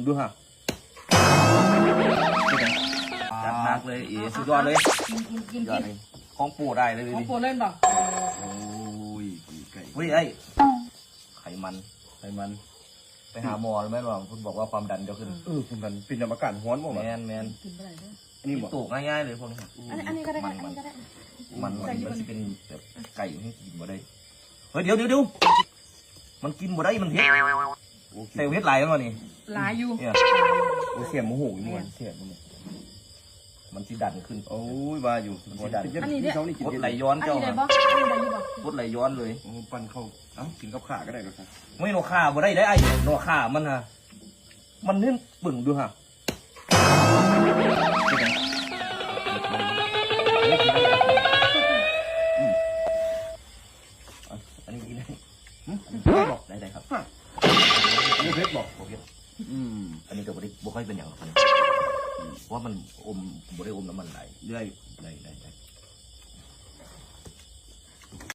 ดูฮะจัดหนักเลยอีสุดยอดเลยยอดเลยของปูได้เลย ของโปรเล่นป่ะ โอ้ยไก่เฮ้ยไอ้ไขมันไปหาหมอแล้วแม่หรอคุณบอกว่าความดันจะขึ้นคุณกันเป็นอาการฮ้อนบ่ แมน กินไปไหนด้วย อันนี้บ่ ตูกง่ายๆเลยพวกนี้ อันนี้ก็ได้อันนี้ก็ได้ มันจะเป็นแบบไก่ให้กินบ่ได้เฮ้ยเดี๋ยวมันกินบ่ได้มันเฮ็ดเซลเฮ็ดไหลแล้วนี่ หลายอยู่ เนี่ย โอ้เสียมโมโหอยู่มันเสียมมันสิดันขึ้น โอ้ยว่าอยู่เขานี่กิน กดไหลย้อน อัน เจ้า นี้ได้ป่ะอันนี้ได้อยู่ป่ะ กดไหลย้อนเลย โอ้ปั่นเข้าเอ้ากินกับขาก็ได้หรอครับ ไม่โนค่าบ่ได้ไอ้โนค่ามันฮะมันนี่ปึ่งดูฮะอันนี้กินได้บอกได้ครับ นี่เพชรบอก โอเคอันนี้ก็บ่ค่อยเป็นอย่างนั้นเพราะว่ามันอมบ่ได้อมน้ำมันไหล ได้ ได้